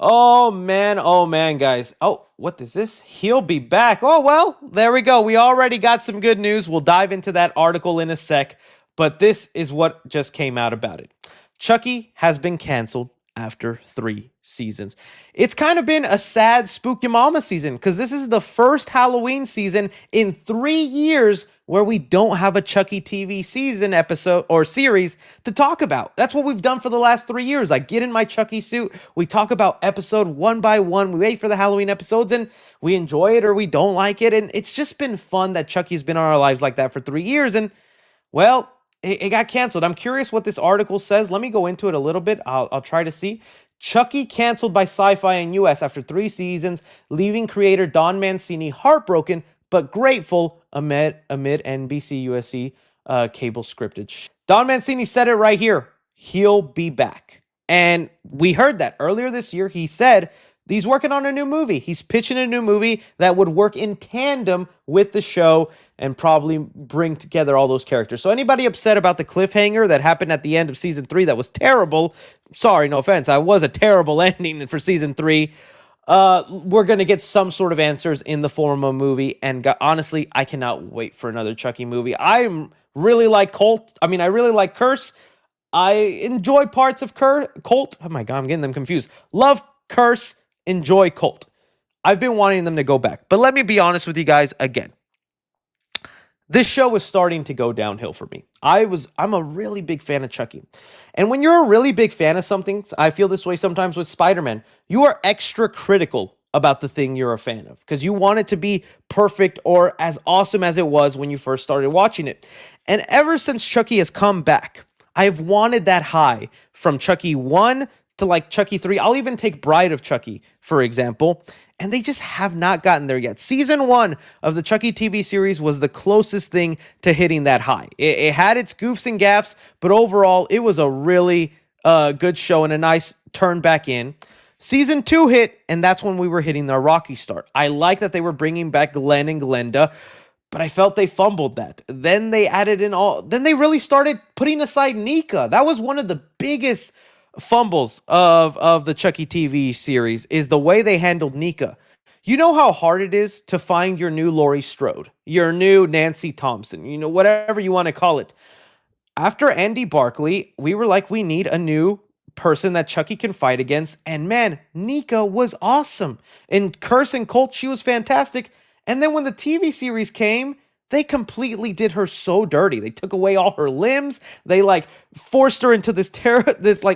Oh man, guys. Oh, what is this? He'll be back. Oh, well, there we go. We already got some good news. We'll dive into that article in a sec, but this is what just came out about it. Chucky has been canceled after 3 seasons. It's kind of been a sad Spooky Mama season because this is the first Halloween season in 3 years where we don't have a Chucky TV season episode or series to talk about. That's what we've done for the last 3 years. I get in my Chucky suit, we talk about episode one by one, we wait for the Halloween episodes, and we enjoy it or we don't like it. And it's just been fun that Chucky's been in our lives like that for 3 years. And well, it got canceled. I'm curious what this article says. Let me go into it a little bit. I'll try to see. Chucky canceled by Sci-Fi in US after 3 seasons, leaving creator Don Mancini heartbroken but grateful amid NBC USC cable scripted. Don Mancini said it right here. He'll be back. And we heard that earlier this year. He said he's working on a new movie. He's pitching a new movie that would work in tandem with the show and probably bring together all those characters. So anybody upset about the cliffhanger that happened at the end of season 3 that was terrible, sorry, no offense, I was a terrible ending for season 3. We're going to get some sort of answers in the form of a movie. And honestly, I cannot wait for another Chucky movie. I really like I really like Curse. I enjoy parts of Colt. Oh my God, I'm getting them confused. Love Curse, enjoy Colt. I've been wanting them to go back. But let me be honest with you guys again. This show was starting to go downhill for me. I'm a really big fan of Chucky. And when you're a really big fan of something, I feel this way sometimes with Spider-Man, you are extra critical about the thing you're a fan of because you want it to be perfect or as awesome as it was when you first started watching it. And ever since Chucky has come back, I've wanted that high from Chucky 1 to like Chucky 3. I'll even take Bride of Chucky, for example. And they just have not gotten there yet. Season 1 of the Chucky TV series was the closest thing to hitting that high. It had its goofs and gaffs, but overall, it was a really good show and a nice turn back in. Season 2 hit, and that's when we were hitting the rocky start. I like that they were bringing back Glenn and Glenda, but I felt they fumbled that. Then they added in then they really started putting aside Nika. That was one of the biggest fumbles of the Chucky TV series is the way they handled Nika. You know how hard it is to find your new Laurie Strode, your new Nancy Thompson, whatever you want to call it. After Andy Barkley, we were like, we need a new person that Chucky can fight against. And man, Nika was awesome. In Curse and Colt, she was fantastic. And then when the TV series came, they completely did her so dirty. They took away all her limbs. They forced her into this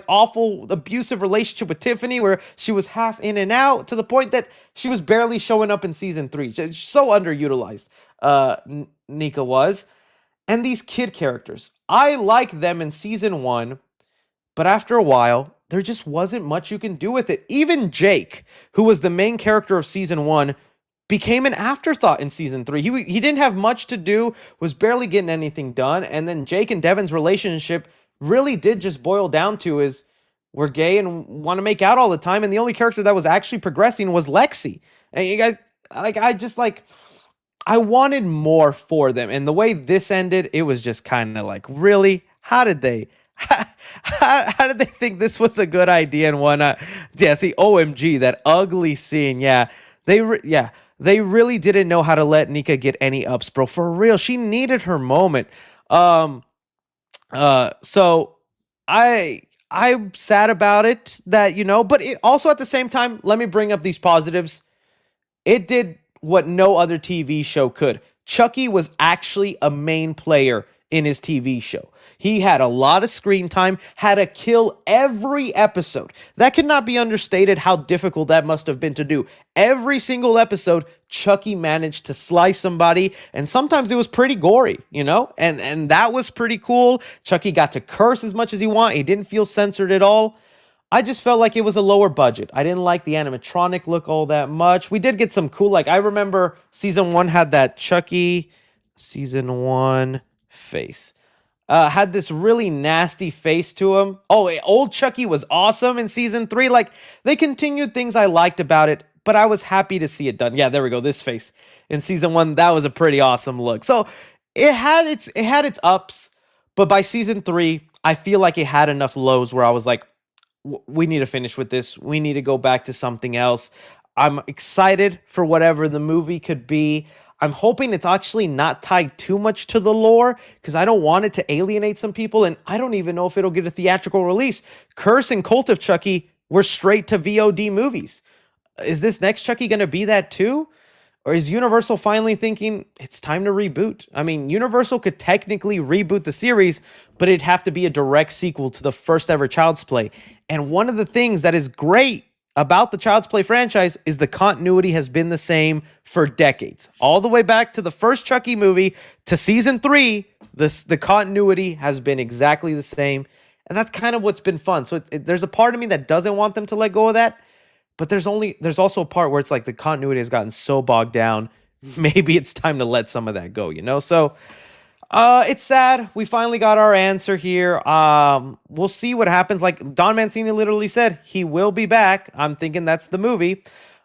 awful abusive relationship with Tiffany where she was half in and out to the point that she was barely showing up in season 3. She's so underutilized, Nika was. And these kid characters, I like them in season 1, but after a while, there just wasn't much you can do with it. Even Jake, who was the main character of season 1, became an afterthought in season 3. He didn't have much to do, was barely getting anything done, and then Jake and Devin's relationship really did just boil down to is we're gay and want to make out all the time, and the only character that was actually progressing was Lexi. And you guys, I wanted more for them, and the way this ended, it was just kind of like, really? How did they think this was a good idea and whatnot? Yeah, see, OMG, that ugly scene, yeah. They really didn't know how to let Nika get any ups, bro. For real, she needed her moment. So I'm sad about it that, but also at the same time, let me bring up these positives. It did what no other TV show could. Chucky was actually a main player in his TV show. He had a lot of screen time, had to kill every episode. That cannot be understated how difficult that must have been to do. Every single episode, Chucky managed to slice somebody, and sometimes it was pretty gory, and that was pretty cool. Chucky got to curse as much as he wanted. He didn't feel censored at all. I just felt like it was a lower budget. I didn't like the animatronic look all that much. We did get some cool, I remember season 1 had that Chucky season 1 face. Had this really nasty face to him. Oh, old Chucky was awesome in season 3. They continued things I liked about it, but I was happy to see it done. Yeah, there we go. This face in season 1, that was a pretty awesome look. So it had its ups, but by season 3, I feel like it had enough lows where I was like, we need to finish with this. We need to go back to something else. I'm excited for whatever the movie could be. I'm hoping it's actually not tied too much to the lore because I don't want it to alienate some people, and I don't even know if it'll get a theatrical release. Curse and Cult of Chucky were straight to VOD movies. Is this next Chucky going to be that too? Or is Universal finally thinking it's time to reboot? I mean, Universal could technically reboot the series, but it'd have to be a direct sequel to the first ever Child's Play. And one of the things that is great about the Child's Play franchise is the continuity has been the same for decades. All the way back to the first Chucky movie to season 3, the continuity has been exactly the same. And that's kind of what's been fun. So there's a part of me that doesn't want them to let go of that. But there's also a part where it's like the continuity has gotten so bogged down. Maybe it's time to let some of that go, you know? So it's sad. We finally got our answer here. We'll see what happens. Like Don Mancini literally said, he will be back. I'm thinking that's the movie.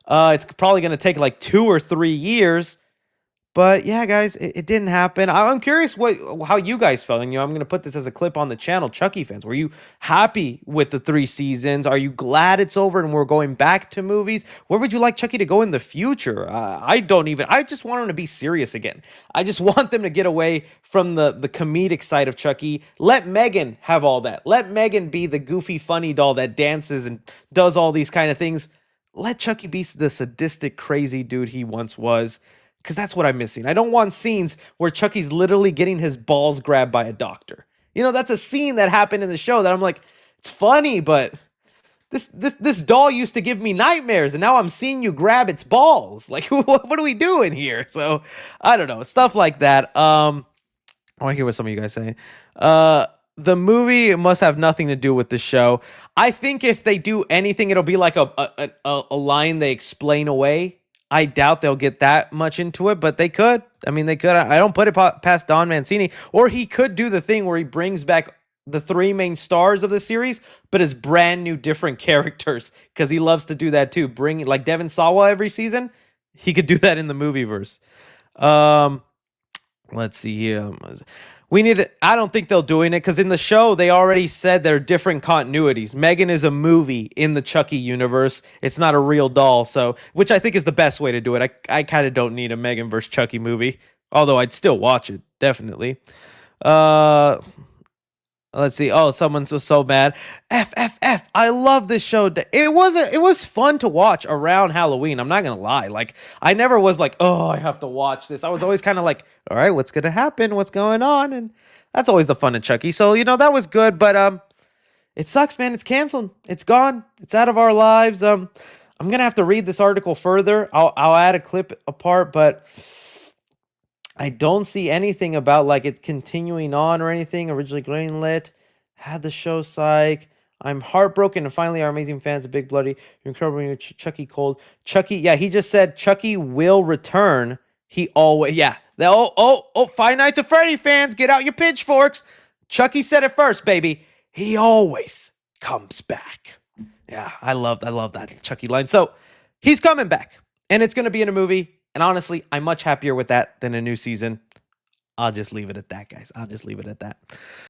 It's probably going to take like 2 or 3 years. But yeah, guys, it didn't happen. I'm curious how you guys felt. And, I'm going to put this as a clip on the channel. Chucky fans, were you happy with the 3 seasons? Are you glad it's over and we're going back to movies? Where would you like Chucky to go in the future? I just want him to be serious again. I just want them to get away from the comedic side of Chucky. Let Megan have all that. Let Megan be the goofy, funny doll that dances and does all these kind of things. Let Chucky be the sadistic, crazy dude he once was. Because that's what I'm missing. I don't want scenes where Chucky's literally getting his balls grabbed by a doctor. That's a scene that happened in the show that I'm like, it's funny, but this doll used to give me nightmares, and now I'm seeing you grab its balls. Like, what are we doing here? So, I don't know. Stuff like that. I want to hear what some of you guys say. The movie must have nothing to do with the show. I think if they do anything, it'll be like a line they explain away. I doubt they'll get that much into it, but they could. I mean, they could. I don't put it past Don Mancini. Or he could do the thing where he brings back the 3 main stars of the series, but as brand new, different characters, because he loves to do that too. Bring like Devin Sawa every season. He could do that in the movieverse. Let's see here. I don't think they'll doing it because in the show, they already said there are different continuities. Megan is a movie in the Chucky universe. It's not a real doll, which I think is the best way to do it. I kind of don't need a Megan versus Chucky movie, although I'd still watch it, definitely. Let's see. Oh, someone's so mad. F. I love this show. It was fun to watch around Halloween. I'm not going to lie. Like, I never was like, oh, I have to watch this. I was always kind of like, all right, what's going to happen? What's going on? And that's always the fun of Chucky. So, that was good. But it sucks, man. It's canceled. It's gone. It's out of our lives. I'm going to have to read this article further. I'll add a clip apart, but I don't see anything about like it continuing on or anything. Originally greenlit, had the show psych. I'm heartbroken, and finally our amazing fans, a big bloody, incredible Chucky cold. Chucky, yeah, he just said Chucky will return. He always, yeah. Five Nights at Freddy fans, get out your pitchforks. Chucky said it first, baby. He always comes back. Yeah, I love that Chucky line. So he's coming back, and it's gonna be in a movie. And honestly, I'm much happier with that than a new season. I'll just leave it at that, guys. I'll just leave it at that.